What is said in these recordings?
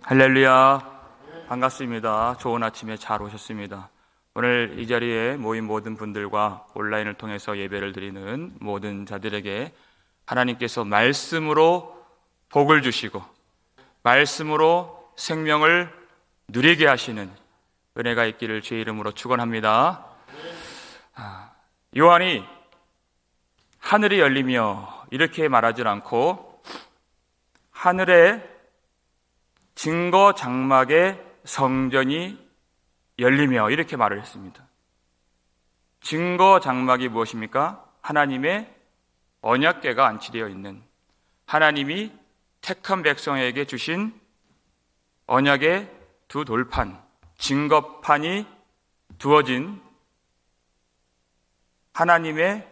할렐루야, 반갑습니다. 좋은 아침에 잘 오셨습니다. 오늘 이 자리에 모인 모든 분들과 온라인을 통해서 예배를 드리는 모든 자들에게 하나님께서 말씀으로 복을 주시고 말씀으로 생명을 누리게 하시는 은혜가 있기를 주의 이름으로 축원합니다. 요한이 하늘이 열리며 이렇게 말하지 않고 하늘에 증거 장막의 성전이 열리며 이렇게 말을 했습니다. 증거 장막이 무엇입니까? 하나님의 언약궤가 안치되어 있는, 하나님이 택한 백성에게 주신 언약의 두 돌판, 증거판이 두어진 하나님의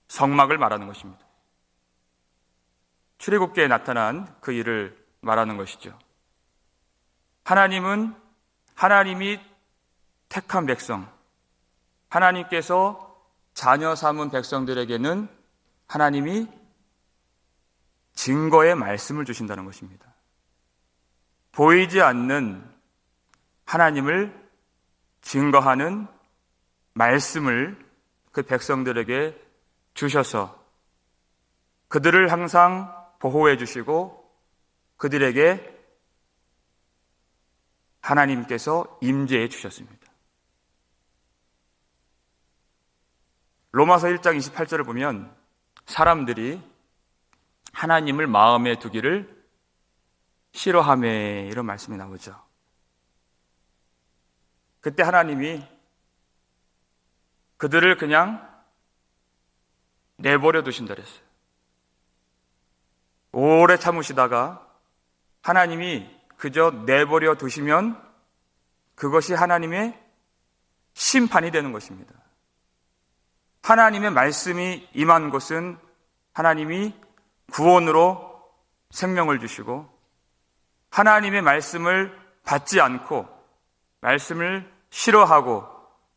성막을 말하는 것입니다. 출애굽기에 나타난 그 일을 말하는 것이죠. 하나님은 하나님이 택한 백성, 하나님께서 자녀 삼은 백성들에게는 하나님이 증거의 말씀을 주신다는 것입니다. 보이지 않는 하나님을 증거하는 말씀을 그 백성들에게 주셔서 그들을 항상 보호해 주시고 그들에게 하나님께서 임재해 주셨습니다. 로마서 1장 28절을 보면 사람들이 하나님을 마음에 두기를 싫어하매 이런 말씀이 나오죠. 그때 하나님이 그들을 그냥 내버려 두신다 그랬어요. 오래 참으시다가 하나님이 그저 내버려 두시면 그것이 하나님의 심판이 되는 것입니다. 하나님의 말씀이 임한 곳은 하나님이 구원으로 생명을 주시고 하나님의 말씀을 받지 않고 말씀을 싫어하고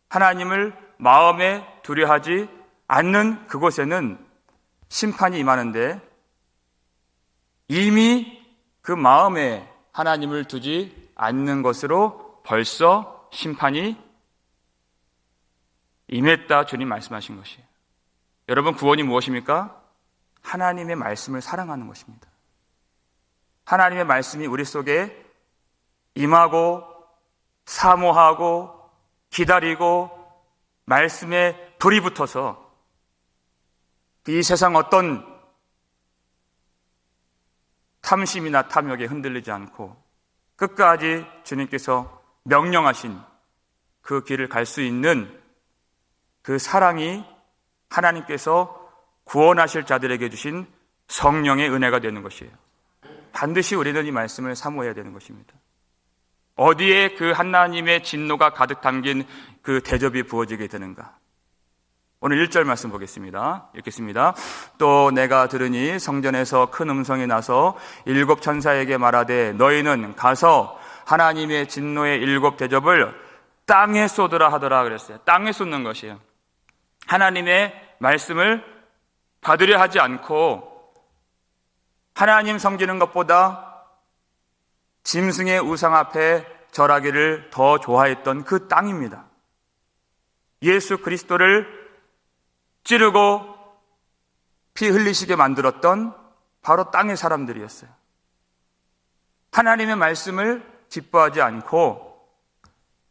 하나님을 마음에 두려하지 않는 그곳에는 심판이 임하는데 이미 그 마음에 하나님을 두지 않는 것으로 벌써 심판이 임했다 주님 말씀하신 것이에요. 여러분, 구원이 무엇입니까? 하나님의 말씀을 사랑하는 것입니다. 하나님의 말씀이 우리 속에 임하고 사모하고 기다리고 말씀에 불이 붙어서 이 세상 어떤 탐심이나 탐욕에 흔들리지 않고 끝까지 주님께서 명령하신 그 길을 갈 수 있는 그 사랑이 하나님께서 구원하실 자들에게 주신 성령의 은혜가 되는 것이에요. 반드시 우리는 이 말씀을 사모해야 되는 것입니다. 어디에 그 하나님의 진노가 가득 담긴 그 대접이 부어지게 되는가? 오늘 1절 말씀 보겠습니다. 읽겠습니다. 또 내가 들으니 성전에서 큰 음성이 나서 7 천사에게 말하되 너희는 가서 하나님의 진노의 7 대접을 땅에 쏟으라 하더라 그랬어요. 땅에 쏟는 것이에요. 하나님의 말씀을 받으려 하지 않고 하나님 섬기는 것보다 짐승의 우상 앞에 절하기를 더 좋아했던 그 땅입니다. 예수 그리스도를 찌르고 피 흘리시게 만들었던 바로 땅의 사람들이었어요. 하나님의 말씀을 기뻐하지 않고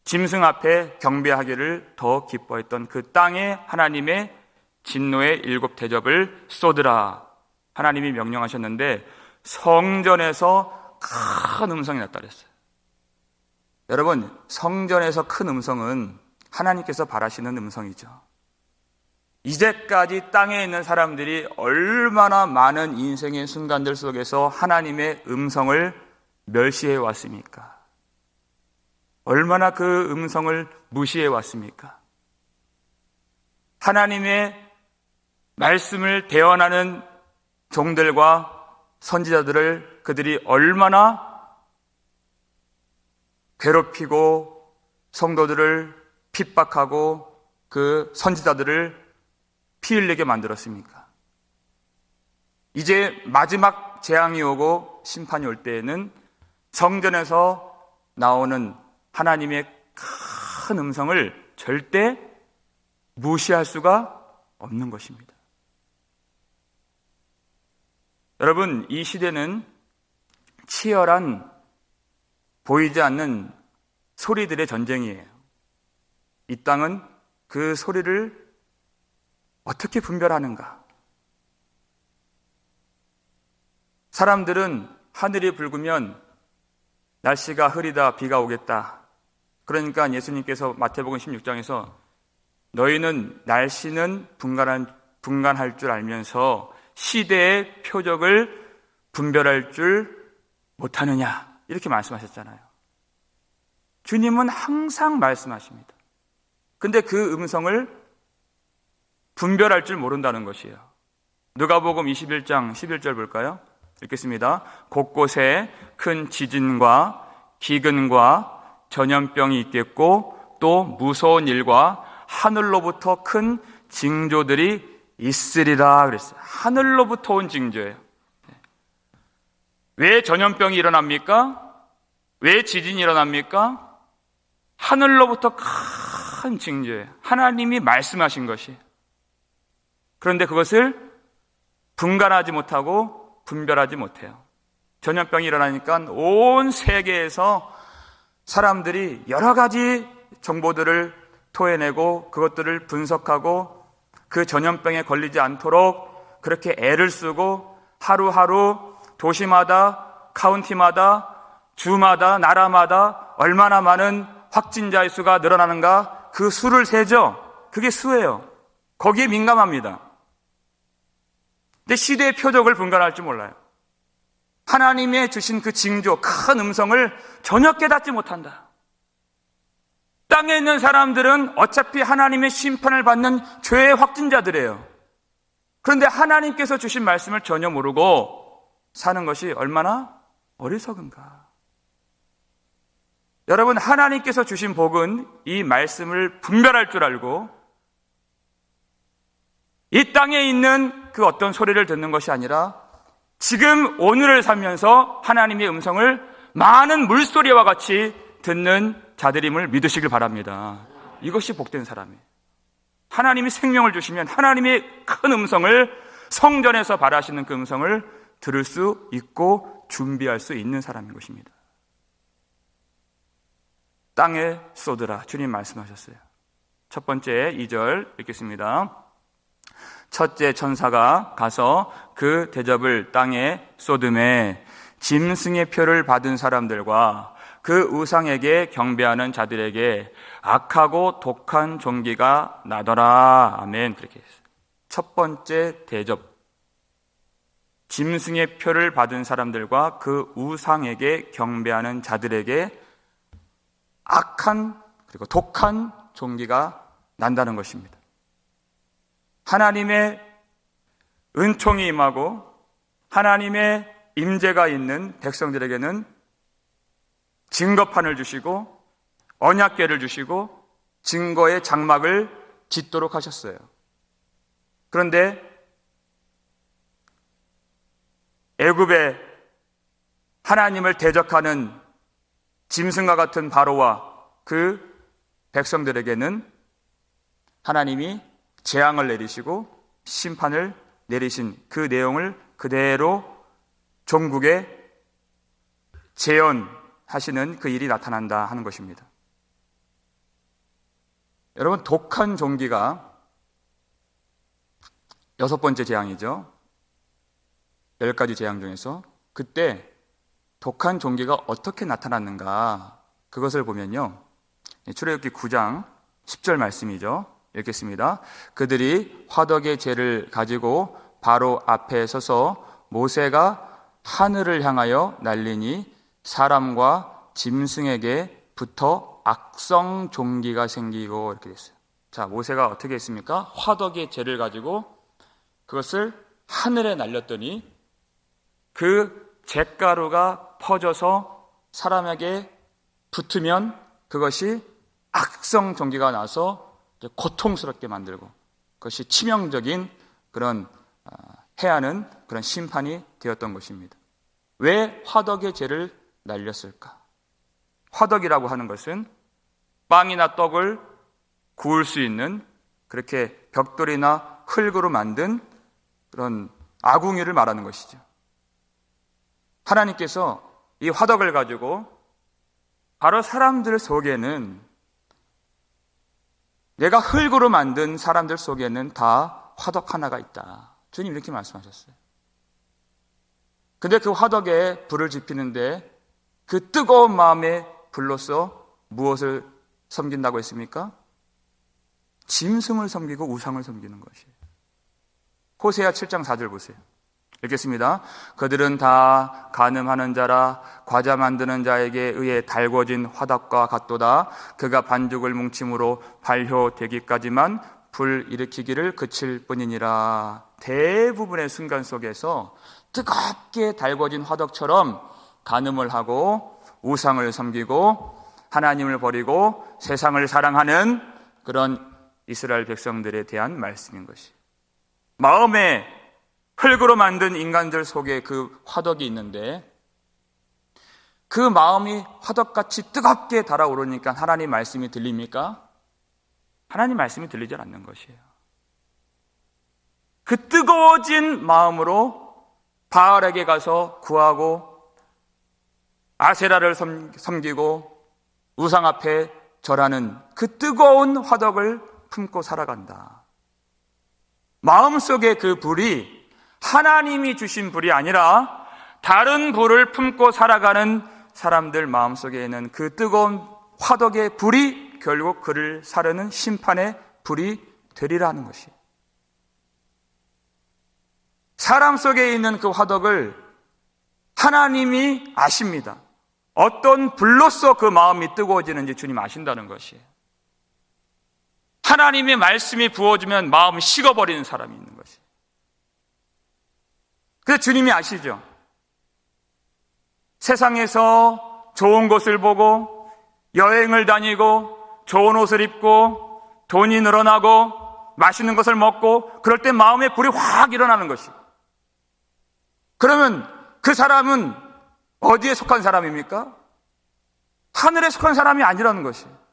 짐승 앞에 경배하기를 더 기뻐했던 그 땅에 하나님의 진노의 7 대접을 쏟으라 하나님이 명령하셨는데 성전에서 큰 음성이 났다 그랬어요. 여러분, 성전에서 큰 음성은 하나님께서 바라시는 음성이죠. 이제까지 땅에 있는 사람들이 얼마나 많은 인생의 순간들 속에서 하나님의 음성을 멸시해 왔습니까? 얼마나 그 음성을 무시해 왔습니까? 하나님의 말씀을 대언하는 종들과 선지자들을 그들이 얼마나 괴롭히고 성도들을 핍박하고 그 선지자들을 피 흘리게 만들었습니까? 이제 마지막 재앙이 오고 심판이 올 때에는 성전에서 나오는 하나님의 큰 음성을 절대 무시할 수가 없는 것입니다. 여러분, 이 시대는 치열한 보이지 않는 소리들의 전쟁이에요. 이 땅은 그 소리를 어떻게 분별하는가? 사람들은 하늘이 붉으면 날씨가 흐리다, 비가 오겠다. 그러니까 예수님께서 마태복음 16장에서 너희는 날씨는 분간할 줄 알면서 시대의 표적을 분별할 줄 못하느냐, 이렇게 말씀하셨잖아요. 주님은 항상 말씀하십니다. 근데 그 음성을 분별할 줄 모른다는 것이에요. 누가복음 21장 11절 볼까요? 읽겠습니다. 곳곳에 큰 지진과 기근과 전염병이 있겠고 또 무서운 일과 하늘로부터 큰 징조들이 있으리라 그랬어요. 하늘로부터 온 징조예요. 왜 전염병이 일어납니까? 왜 지진이 일어납니까? 하늘로부터 큰 징조예요. 하나님이 말씀하신 것이. 그런데 그것을 분간하지 못하고 분별하지 못해요. 전염병이 일어나니까 온 세계에서 사람들이 여러 가지 정보들을 토해내고 그것들을 분석하고 그 전염병에 걸리지 않도록 그렇게 애를 쓰고 하루하루 도시마다, 카운티마다, 주마다, 나라마다 얼마나 많은 확진자의 수가 늘어나는가, 그 수를 세죠. 그게 수예요. 거기에 민감합니다. 근데 시대의 표적을 분간할 줄 몰라요. 하나님의 주신 그 징조, 큰 음성을 전혀 깨닫지 못한다. 땅에 있는 사람들은 어차피 하나님의 심판을 받는 죄의 확진자들이에요. 그런데 하나님께서 주신 말씀을 전혀 모르고 사는 것이 얼마나 어리석은가. 여러분, 하나님께서 주신 복은 이 말씀을 분별할 줄 알고 이 땅에 있는 그 어떤 소리를 듣는 것이 아니라 지금 오늘을 살면서 하나님의 음성을 많은 물소리와 같이 듣는 자들임을 믿으시길 바랍니다. 이것이 복된 사람이에요. 하나님이 생명을 주시면 하나님의 큰 음성을, 성전에서 바라시는 그 음성을 들을 수 있고 준비할 수 있는 사람인 것입니다. 땅에 쏟으라, 주님 말씀하셨어요. 첫 번째 2절 읽겠습니다. 첫째 천사가 가서 그 대접을 땅에 쏟음에 짐승의 표를 받은 사람들과 그 우상에게 경배하는 자들에게 악하고 독한 종기가 나더라. 아멘. 그렇게 했어요. 첫 번째 대접, 짐승의 표를 받은 사람들과 그 우상에게 경배하는 자들에게 악한 그리고 독한 종기가 난다는 것입니다. 하나님의 은총이 임하고 하나님의 임재가 있는 백성들에게는 증거판을 주시고 언약궤를 주시고 증거의 장막을 짓도록 하셨어요. 그런데 애굽에 하나님을 대적하는 짐승과 같은 바로와 그 백성들에게는 하나님이 재앙을 내리시고 심판을 내리신 그 내용을 그대로 종국에 재현하시는 그 일이 나타난다 하는 것입니다. 여러분, 독한 종기가 6번째 재앙이죠. 10가지 재앙 중에서 그때 독한 종기가 어떻게 나타났는가, 그것을 보면요, 출애굽기 9장 10절 말씀이죠. 읽겠습니다. 그들이 화덕의 재를 가지고 바로 앞에 서서 모세가 하늘을 향하여 날리니 사람과 짐승에게 붙어 악성 종기가 생기고, 이렇게 됐어요. 자, 모세가 어떻게 했습니까? 화덕의 재를 가지고 그것을 하늘에 날렸더니 그 잿가루가 퍼져서 사람에게 붙으면 그것이 악성 종기가 나서 고통스럽게 만들고 그것이 치명적인 그런 해하는 그런 심판이 되었던 것입니다. 왜 화덕의 재를 날렸을까? 화덕이라고 하는 것은 빵이나 떡을 구울 수 있는 그렇게 벽돌이나 흙으로 만든 그런 아궁이를 말하는 것이죠. 하나님께서 이 화덕을 가지고 바로 사람들 속에는, 내가 흙으로 만든 사람들 속에는 다 화덕 하나가 있다. 주님 이렇게 말씀하셨어요. 근데 그 화덕에 불을 지피는데 그 뜨거운 마음의 불로서 무엇을 섬긴다고 했습니까? 짐승을 섬기고 우상을 섬기는 것이에요. 호세아 7장 4절 보세요. 읽겠습니다. 그들은 다 간음하는 자라 과자 만드는 자에게 의해 달궈진 화덕과 같도다. 그가 반죽을 뭉침으로 발효되기까지만 불 일으키기를 그칠 뿐이니라. 대부분의 순간 속에서 뜨겁게 달궈진 화덕처럼 간음을 하고 우상을 섬기고 하나님을 버리고 세상을 사랑하는 그런 이스라엘 백성들에 대한 말씀인 것이에요. 마음에 흙으로 만든 인간들 속에 그 화덕이 있는데 그 마음이 화덕같이 뜨겁게 달아오르니까 하나님 말씀이 들립니까? 하나님 말씀이 들리지 않는 것이에요. 그 뜨거워진 마음으로 바알에게 가서 구하고 아세라를 섬기고 우상 앞에 절하는 그 뜨거운 화덕을 품고 살아간다. 마음속에 그 불이 하나님이 주신 불이 아니라 다른 불을 품고 살아가는 사람들 마음속에 있는 그 뜨거운 화덕의 불이 결국 그를 사르는 심판의 불이 되리라는 것이. 사람 속에 있는 그 화덕을 하나님이 아십니다. 어떤 불로써 그 마음이 뜨거워지는지 주님 아신다는 것이에요. 하나님의 말씀이 부어지면 마음이 식어버리는 사람이 있는 것이에요. 그래서 주님이 아시죠? 세상에서 좋은 것을 보고 여행을 다니고 좋은 옷을 입고 돈이 늘어나고 맛있는 것을 먹고 그럴 때 마음에 불이 확 일어나는 것이에요. 그러면 그 사람은 어디에 속한 사람입니까? 하늘에 속한 사람이 아니라는 것이에요.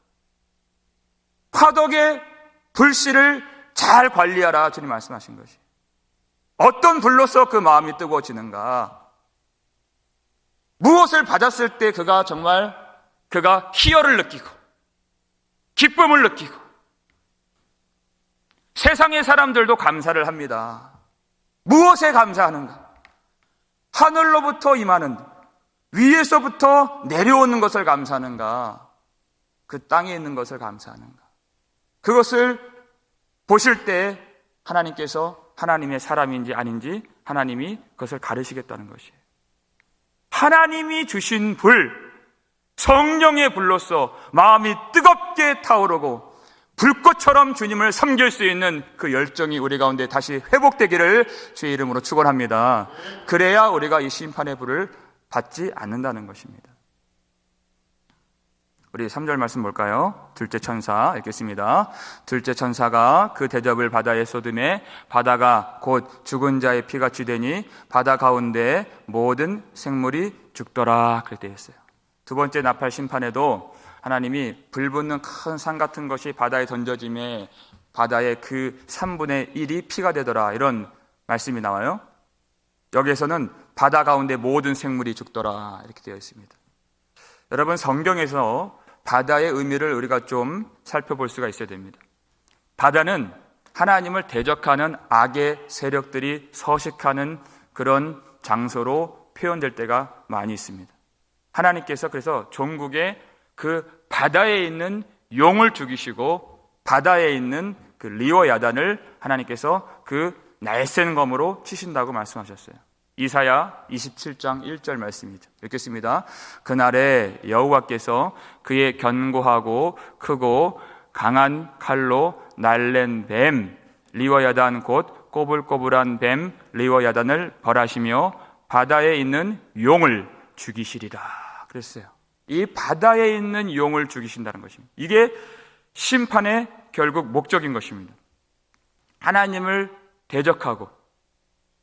화덕의 불씨를 잘 관리하라 주님 말씀하신 것이에요. 어떤 불로서 그 마음이 뜨거워지는가? 무엇을 받았을 때 그가 희열을 느끼고 기쁨을 느끼고 세상의 사람들도 감사를 합니다. 무엇에 감사하는가? 하늘로부터 임하는 위에서부터 내려오는 것을 감사하는가? 그 땅에 있는 것을 감사하는가? 그것을 보실 때 하나님께서 하나님의 사람인지 아닌지 하나님이 그것을 가르치겠다는 것이에요. 하나님이 주신 불, 성령의 불로서 마음이 뜨겁게 타오르고 불꽃처럼 주님을 섬길 수 있는 그 열정이 우리 가운데 다시 회복되기를 주의 이름으로 축원합니다. 그래야 우리가 이 심판의 불을 받지 않는다는 것입니다. 우리 3절 말씀 볼까요? 둘째 천사 읽겠습니다. 둘째 천사가 그 대접을 바다에 쏟음에 바다가 곧 죽은 자의 피같이 되니 바다 가운데 모든 생물이 죽더라. 그렇게 되어 있어요. 두 번째 나팔 심판에도 하나님이 불붙는 큰 산 같은 것이 바다에 던져짐에 바다의 그 3분의 1이 피가 되더라. 이런 말씀이 나와요. 여기에서는 바다 가운데 모든 생물이 죽더라. 이렇게 되어 있습니다. 여러분, 성경에서 바다의 의미를 우리가 좀 살펴볼 수가 있어야 됩니다. 바다는 하나님을 대적하는 악의 세력들이 서식하는 그런 장소로 표현될 때가 많이 있습니다. 하나님께서 그래서 종국에 그 바다에 있는 용을 죽이시고 바다에 있는 그 리워야단을 하나님께서 그 날쌘 검으로 치신다고 말씀하셨어요. 이사야 27장 1절 말씀이죠. 읽겠습니다. 그날에 여호와께서 그의 견고하고 크고 강한 칼로 날랜 뱀 리워야단 곧 꼬불꼬불한 뱀 리워야단을 벌하시며 바다에 있는 용을 죽이시리라 그랬어요. 이 바다에 있는 용을 죽이신다는 것입니다. 이게 심판의 결국 목적인 것입니다. 하나님을 대적하고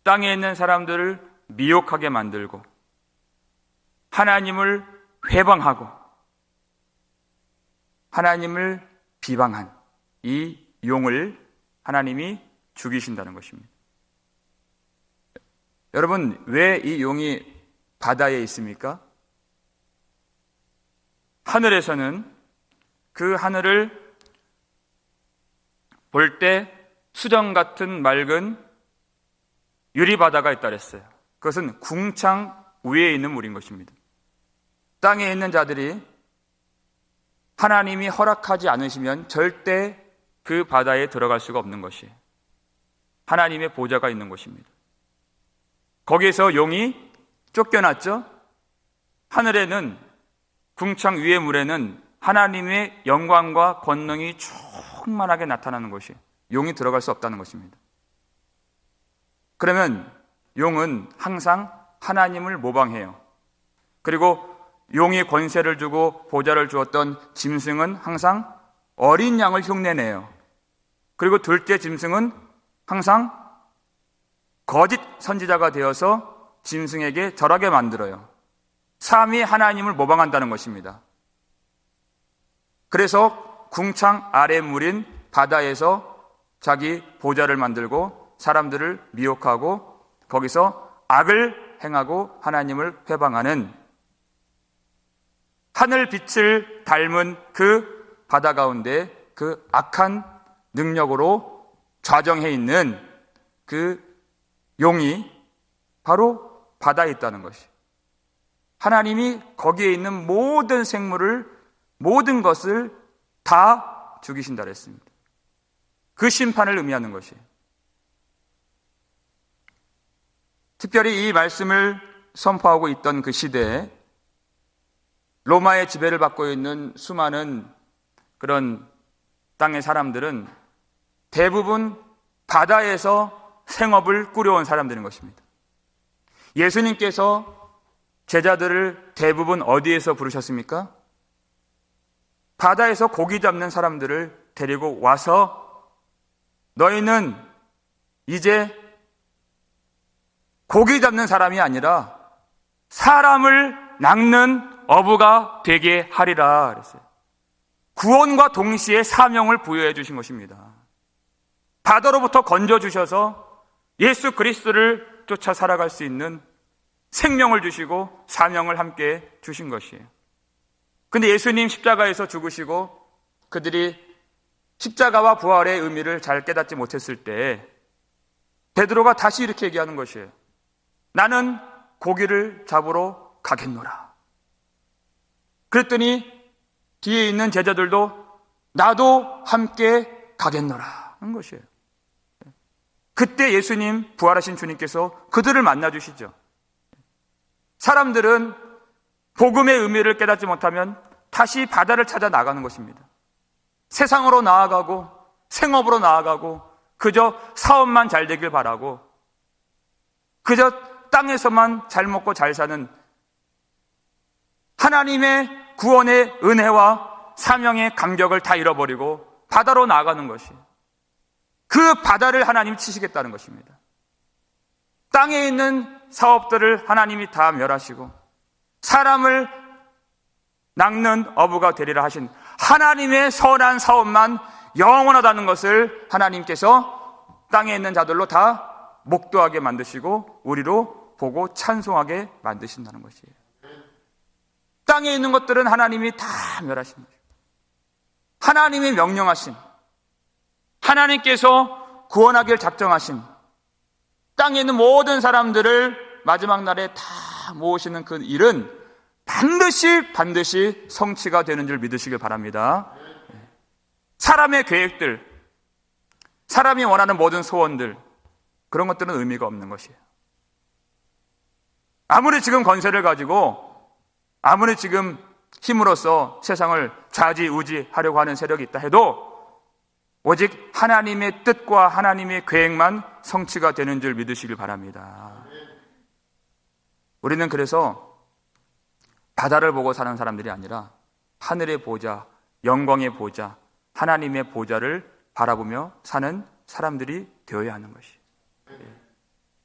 땅에 있는 사람들을 미혹하게 만들고 하나님을 회방하고 하나님을 비방한 이 용을 하나님이 죽이신다는 것입니다. 여러분, 왜 이 용이 바다에 있습니까? 하늘에서는 그 하늘을 볼 때 수정 같은 맑은 유리바다가 있다 그랬어요. 그것은 궁창 위에 있는 물인 것입니다. 땅에 있는 자들이 하나님이 허락하지 않으시면 절대 그 바다에 들어갈 수가 없는 것이에요. 하나님의 보좌가 있는 곳입니다. 거기에서 용이 쫓겨났죠? 하늘에는, 궁창 위의 물에는 하나님의 영광과 권능이 충만하게 나타나는 것이 용이 들어갈 수 없다는 것입니다. 그러면 용은 항상 하나님을 모방해요. 그리고 용이 권세를 주고 보좌를 주었던 짐승은 항상 어린 양을 흉내내요. 그리고 둘째 짐승은 항상 거짓 선지자가 되어서 짐승에게 절하게 만들어요. 삼위 하나님을 모방한다는 것입니다. 그래서 궁창 아래 물인 바다에서 자기 보좌를 만들고 사람들을 미혹하고 거기서 악을 행하고 하나님을 회방하는 하늘 빛을 닮은 그 바다 가운데 그 악한 능력으로 좌정해 있는 그 용이 바로 바다에 있다는 것이, 하나님이 거기에 있는 모든 생물을, 모든 것을 다 죽이신다 그랬습니다. 그 심판을 의미하는 것이에요. 특별히 이 말씀을 선포하고 있던 그 시대에 로마의 지배를 받고 있는 수많은 그런 땅의 사람들은 대부분 바다에서 생업을 꾸려온 사람들인 것입니다. 예수님께서 제자들을 대부분 어디에서 부르셨습니까? 바다에서 고기 잡는 사람들을 데리고 와서 너희는 이제 고기 잡는 사람이 아니라 사람을 낚는 어부가 되게 하리라 그랬어요. 구원과 동시에 사명을 부여해 주신 것입니다. 바다로부터 건져주셔서 예수 그리스도를 쫓아 살아갈 수 있는 생명을 주시고 사명을 함께 주신 것이에요. 근데 예수님 십자가에서 죽으시고 그들이 십자가와 부활의 의미를 잘 깨닫지 못했을 때 베드로가 다시 이렇게 얘기하는 것이에요. 나는 고기를 잡으러 가겠노라. 그랬더니 뒤에 있는 제자들도 나도 함께 가겠노라 하는 것이에요. 그때 예수님, 부활하신 주님께서 그들을 만나주시죠. 사람들은 복음의 의미를 깨닫지 못하면 다시 바다를 찾아 나가는 것입니다. 세상으로 나아가고 생업으로 나아가고 그저 사업만 잘 되길 바라고 그저 땅에서만 잘 먹고 잘 사는 하나님의 구원의 은혜와 사명의 감격을 다 잃어버리고 바다로 나아가는 것이에요. 그 바다를 하나님이 치시겠다는 것입니다. 땅에 있는 사업들을 하나님이 다 멸하시고 사람을 낚는 어부가 되리라 하신 하나님의 선한 사업만 영원하다는 것을 하나님께서 땅에 있는 자들로 다 목도하게 만드시고 우리로 보고 찬송하게 만드신다는 것이에요. 땅에 있는 것들은 하나님이 다 멸하신 것이에요. 하나님이 명령하신, 하나님께서 구원하기를 작정하신 땅에 있는 모든 사람들을 마지막 날에 다 모으시는 그 일은 반드시 성취가 되는 줄 믿으시길 바랍니다. 사람의 계획들, 사람이 원하는 모든 소원들, 그런 것들은 의미가 없는 것이에요. 아무리 지금 권세를 가지고 아무리 지금 힘으로써 세상을 좌지우지하려고 하는 세력이 있다 해도 오직 하나님의 뜻과 하나님의 계획만 성취가 되는 줄 믿으시길 바랍니다. 우리는 그래서 바다를 보고 사는 사람들이 아니라 하늘의 보좌, 영광의 보좌, 하나님의 보좌를 바라보며 사는 사람들이 되어야 하는 것이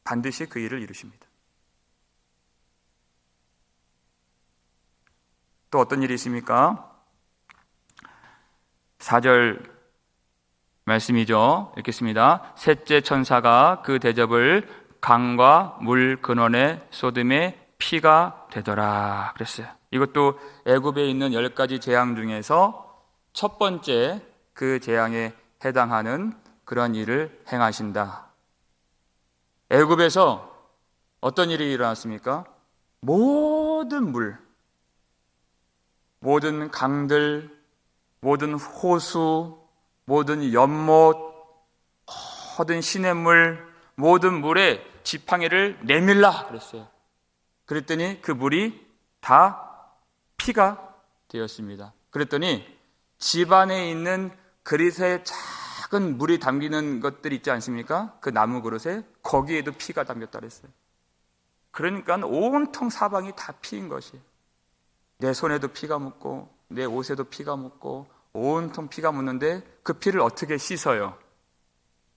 반드시 그 일을 이루십니다. 또 어떤 일이 있습니까? 4절 말씀이죠. 읽겠습니다. 셋째 천사가 그 대접을 강과 물 근원에 쏟음에 피가 되더라 그랬어요. 이것도 애굽에 있는 10가지 재앙 중에서 첫 번째 그 재앙에 해당하는 그런 일을 행하신다. 애굽에서 어떤 일이 일어났습니까? 모든 물, 모든 강들, 모든 호수, 모든 연못, 모든 시냇물, 모든 물에 지팡이를 내밀라 그랬어요. 그랬더니 그 물이 다 피가 되었습니다. 그랬더니 집 안에 있는 그릇에 작은 물이 담기는 것들 있지 않습니까? 그 나무 그릇에 거기에도 피가 담겼다 그랬어요. 그러니까 온통 사방이 다 피인 것이에요. 내 손에도 피가 묻고 내 옷에도 피가 묻고 온통 피가 묻는데 그 피를 어떻게 씻어요?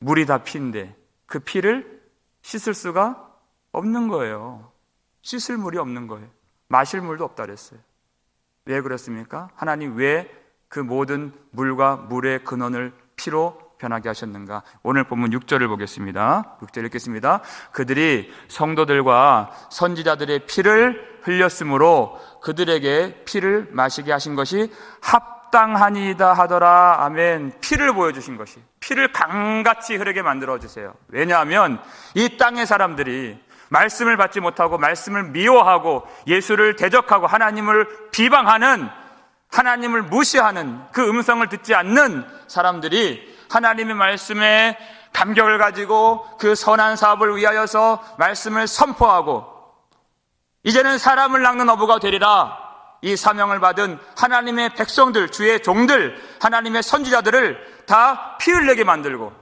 물이 다 피인데 그 피를 씻을 수가 없는 거예요. 씻을 물이 없는 거예요. 마실 물도 없다 그랬어요. 왜 그렇습니까? 하나님 왜 그 모든 물과 물의 근원을 피로 변하게 하셨는가? 오늘 본문 6절을 보겠습니다. 6절 읽겠습니다. 그들이 성도들과 선지자들의 피를 흘렸으므로 그들에게 피를 마시게 하신 것이 합당하니이다 하더라. 아멘. 피를 보여주신 것이, 피를 강같이 흐르게 만들어주세요. 왜냐하면 이 땅의 사람들이 말씀을 받지 못하고 말씀을 미워하고 예수를 대적하고 하나님을 비방하는, 하나님을 무시하는 그 음성을 듣지 않는 사람들이 하나님의 말씀에 감격을 가지고 그 선한 사업을 위하여서 말씀을 선포하고 이제는 사람을 낚는 어부가 되리라, 이 사명을 받은 하나님의 백성들, 주의 종들, 하나님의 선지자들을 다 피 흘리게 만들고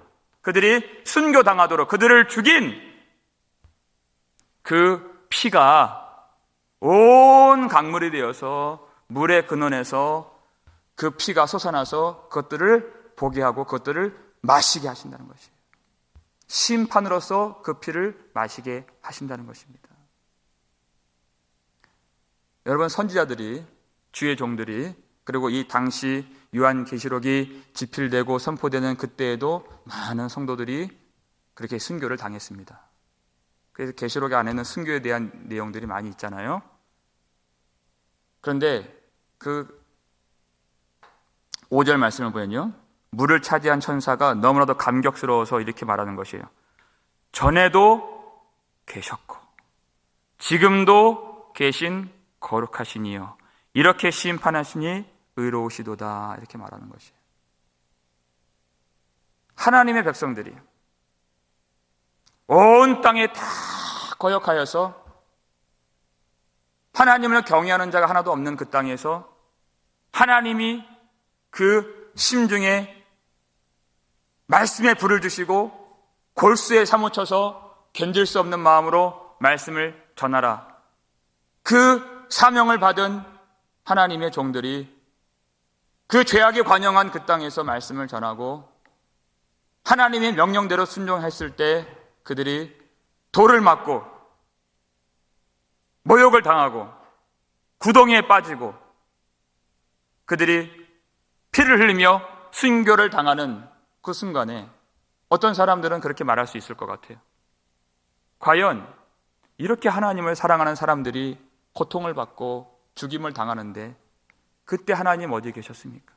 그들이 순교당하도록 그들을 죽인 그 피가 온 강물이 되어서 물의 근원에서 그 피가 솟아나서 그것들을 보게 하고 그것들을 마시게 하신다는 것이에요. 심판으로서 그 피를 마시게 하신다는 것입니다. 여러분, 선지자들이, 주의 종들이, 그리고 이 당시 요한계시록이 집필되고 선포되는 그때에도 많은 성도들이 그렇게 순교를 당했습니다. 그래서 계시록 안에는 순교에 대한 내용들이 많이 있잖아요. 그런데 그 5절 말씀을 보면요, 물을 차지한 천사가 너무나도 감격스러워서 이렇게 말하는 것이에요. 전에도 계셨고 지금도 계신 거룩하시니요 이렇게 심판하시니 의로우시도다, 이렇게 말하는 것이에요. 하나님의 백성들이 온 땅에 다 거역하여서 하나님을 경외하는 자가 하나도 없는 그 땅에서 하나님이 그 심중에 말씀에 불을 주시고 골수에 사무쳐서 견딜 수 없는 마음으로 말씀을 전하라, 그 사명을 받은 하나님의 종들이 그 죄악에 관영한 그 땅에서 말씀을 전하고 하나님의 명령대로 순종했을 때 그들이 돌을 맞고 모욕을 당하고 구덩이에 빠지고 그들이 피를 흘리며 순교를 당하는 그 순간에 어떤 사람들은 그렇게 말할 수 있을 것 같아요. 과연 이렇게 하나님을 사랑하는 사람들이 고통을 받고 죽임을 당하는데 그때 하나님 어디 계셨습니까?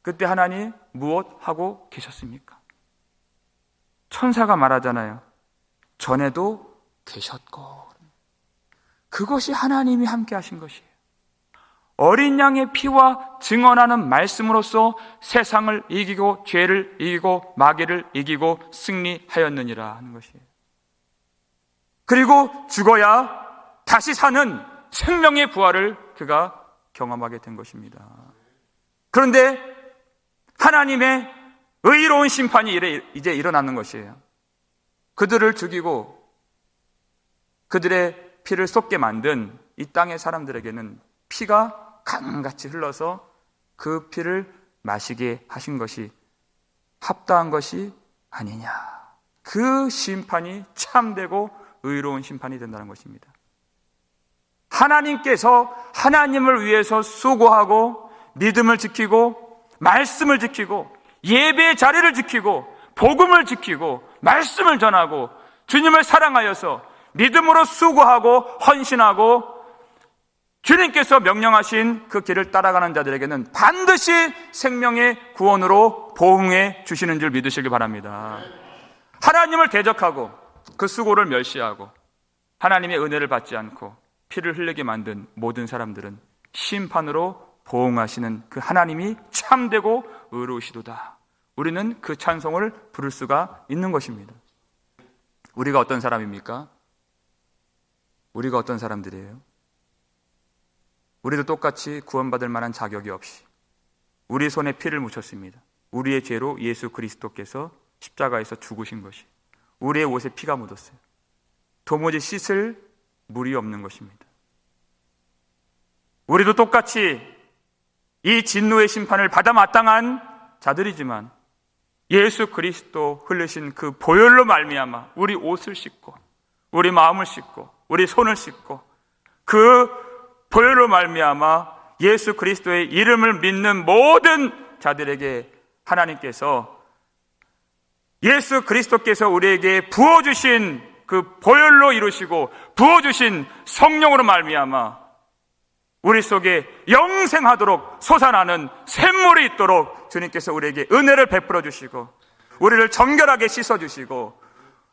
그때 하나님 무엇 하고 계셨습니까? 천사가 말하잖아요. 전에도 계셨고. 그것이 하나님이 함께 하신 것이에요. 어린 양의 피와 증언하는 말씀으로써 세상을 이기고 죄를 이기고 마귀를 이기고 승리하였느니라 하는 것이에요. 그리고 죽어야 다시 사는 생명의 부활을 그가 경험하게 된 것입니다. 그런데 하나님의 의로운 심판이 이제 일어나는 것이에요. 그들을 죽이고 그들의 피를 쏟게 만든 이 땅의 사람들에게는 피가 강같이 흘러서 그 피를 마시게 하신 것이 합당한 것이 아니냐. 그 심판이 참되고 의로운 심판이 된다는 것입니다. 하나님께서 하나님을 위해서 수고하고 믿음을 지키고 말씀을 지키고 예배의 자리를 지키고 복음을 지키고 말씀을 전하고 주님을 사랑하여서 믿음으로 수고하고 헌신하고 주님께서 명령하신 그 길을 따라가는 자들에게는 반드시 생명의 구원으로 보응해 주시는 줄 믿으시기 바랍니다. 하나님을 대적하고 그 수고를 멸시하고 하나님의 은혜를 받지 않고 피를 흘리게 만든 모든 사람들은 심판으로 보응하시는 그 하나님이 참되고 의로우시도다. 우리는 그 찬송을 부를 수가 있는 것입니다. 우리가 어떤 사람입니까? 우리가 어떤 사람들이에요? 우리도 똑같이 구원받을 만한 자격이 없이 우리 손에 피를 묻혔습니다. 우리의 죄로 예수 그리스도께서 십자가에서 죽으신 것이 우리의 옷에 피가 묻었어요. 도무지 씻을 물이 없는 것입니다. 우리도 똑같이 이 진노의 심판을 받아 마땅한 자들이지만 예수 그리스도 흘리신 그 보혈로 말미암아 우리 옷을 씻고 우리 마음을 씻고 우리 손을 씻고 그 보혈로 말미암아 예수 그리스도의 이름을 믿는 모든 자들에게 하나님께서 예수 그리스도께서 우리에게 부어주신 그 보혈로 이루시고 부어주신 성령으로 말미암아 우리 속에 영생하도록 솟아나는 샘물이 있도록 주님께서 우리에게 은혜를 베풀어 주시고 우리를 정결하게 씻어주시고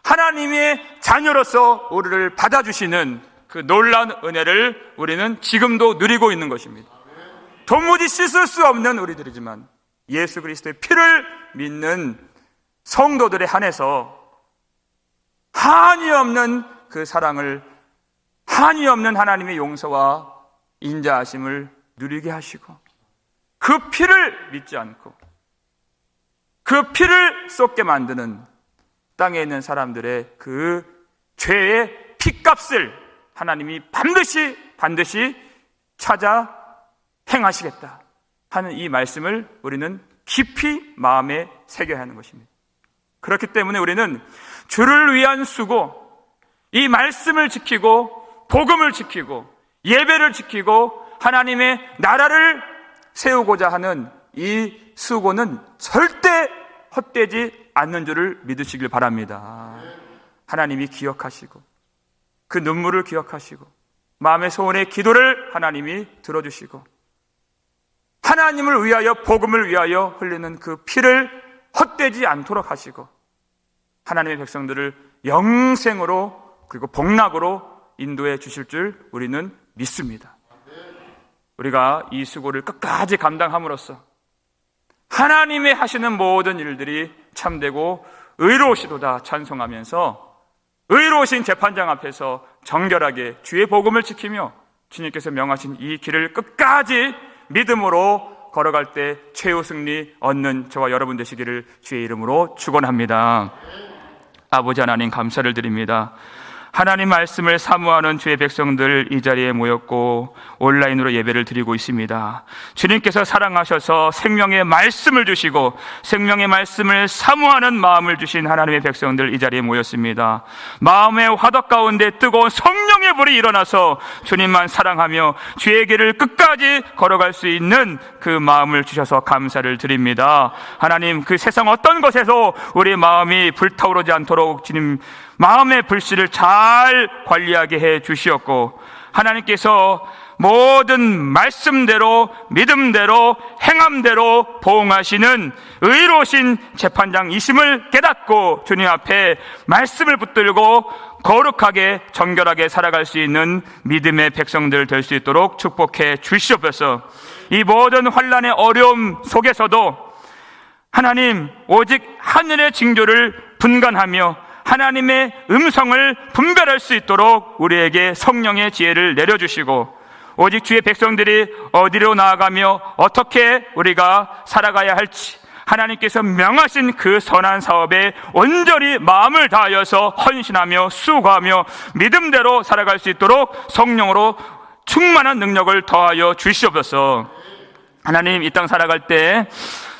하나님의 자녀로서 우리를 받아주시는 그 놀라운 은혜를 우리는 지금도 누리고 있는 것입니다. 도무지 씻을 수 없는 우리들이지만 예수 그리스도의 피를 믿는 성도들에 한해서 한이 없는 그 사랑을, 한이 없는 하나님의 용서와 인자하심을 누리게 하시고 그 피를 믿지 않고 그 피를 쏟게 만드는 땅에 있는 사람들의 그 죄의 피값을 하나님이 반드시 찾아 행하시겠다 하는 이 말씀을 우리는 깊이 마음에 새겨야 하는 것입니다. 그렇기 때문에 우리는 주를 위한 수고, 이 말씀을 지키고 복음을 지키고 예배를 지키고 하나님의 나라를 세우고자 하는 이 수고는 절대 헛되지 않는 줄을 믿으시길 바랍니다. 하나님이 기억하시고 그 눈물을 기억하시고 마음의 소원의 기도를 하나님이 들어주시고 하나님을 위하여 복음을 위하여 흘리는 그 피를 헛되지 않도록 하시고 하나님의 백성들을 영생으로 그리고 복락으로 인도해 주실 줄 우리는 믿습니다. 우리가 이 수고를 끝까지 감당함으로써 하나님의 하시는 모든 일들이 참되고 의로우시도다 찬송하면서 의로우신 재판장 앞에서 정결하게 주의 복음을 지키며 주님께서 명하신 이 길을 끝까지 믿음으로 걸어갈 때 최후 승리 얻는 저와 여러분 되시기를 주의 이름으로 축원합니다. 아버지 하나님 감사를 드립니다. 하나님 말씀을 사모하는 주의 백성들 이 자리에 모였고 온라인으로 예배를 드리고 있습니다. 주님께서 사랑하셔서 생명의 말씀을 주시고 생명의 말씀을 사모하는 마음을 주신 하나님의 백성들 이 자리에 모였습니다. 마음의 화덕 가운데 뜨거운 성령의 불이 일어나서 주님만 사랑하며 주의 길을 끝까지 걸어갈 수 있는 그 마음을 주셔서 감사를 드립니다. 하나님 그 세상 어떤 것에서 우리 마음이 불타오르지 않도록 주님 마음의 불씨를 잘 관리하게 해 주시었고 하나님께서 모든 말씀대로 믿음대로 행함대로 보응하시는 의로우신 재판장이심을 깨닫고 주님 앞에 말씀을 붙들고 거룩하게 정결하게 살아갈 수 있는 믿음의 백성들 될 수 있도록 축복해 주시옵소서. 이 모든 환난의 어려움 속에서도 하나님 오직 하늘의 징조를 분간하며 하나님의 음성을 분별할 수 있도록 우리에게 성령의 지혜를 내려주시고 오직 주의 백성들이 어디로 나아가며 어떻게 우리가 살아가야 할지 하나님께서 명하신 그 선한 사업에 온전히 마음을 다하여서 헌신하며 수고하며 믿음대로 살아갈 수 있도록 성령으로 충만한 능력을 더하여 주시옵소서. 하나님 이 땅 살아갈 때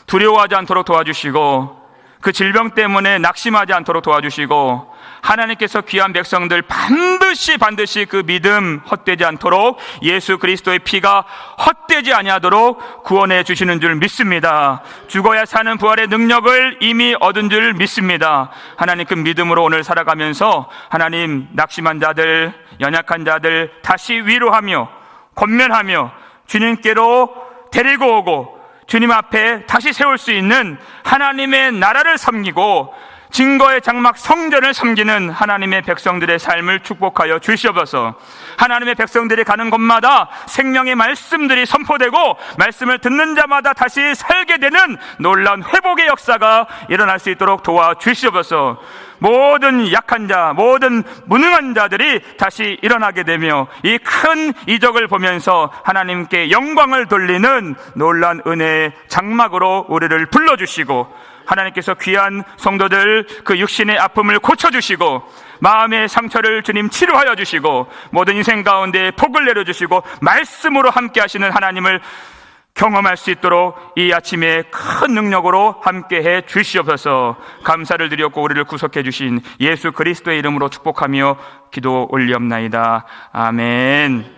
두려워하지 않도록 도와주시고 그 질병 때문에 낙심하지 않도록 도와주시고 하나님께서 귀한 백성들 반드시 그 믿음 헛되지 않도록 예수 그리스도의 피가 헛되지 아니하도록 구원해 주시는 줄 믿습니다. 죽어야 사는 부활의 능력을 이미 얻은 줄 믿습니다. 하나님, 그 믿음으로 오늘 살아가면서 하나님, 낙심한 자들, 연약한 자들 다시 위로하며 권면하며 주님께로 데리고 오고 주님 앞에 다시 세울 수 있는 하나님의 나라를 섬기고 증거의 장막 성전을 섬기는 하나님의 백성들의 삶을 축복하여 주시옵소서. 하나님의 백성들이 가는 곳마다 생명의 말씀들이 선포되고 말씀을 듣는 자마다 다시 살게 되는 놀라운 회복의 역사가 일어날 수 있도록 도와주시옵소서. 모든 약한 자, 모든 무능한 자들이 다시 일어나게 되며 이 큰 이적을 보면서 하나님께 영광을 돌리는 놀라운 은혜의 장막으로 우리를 불러주시고, 하나님께서 귀한 성도들 그 육신의 아픔을 고쳐주시고 마음의 상처를 주님 치료하여 주시고 모든 인생 가운데 복을 내려주시고 말씀으로 함께 하시는 하나님을 경험할 수 있도록 이 아침에 큰 능력으로 함께해 주시옵소서. 감사를 드렸고 우리를 구속해 주신 예수 그리스도의 이름으로 축복하며 기도 올리옵나이다. 아멘.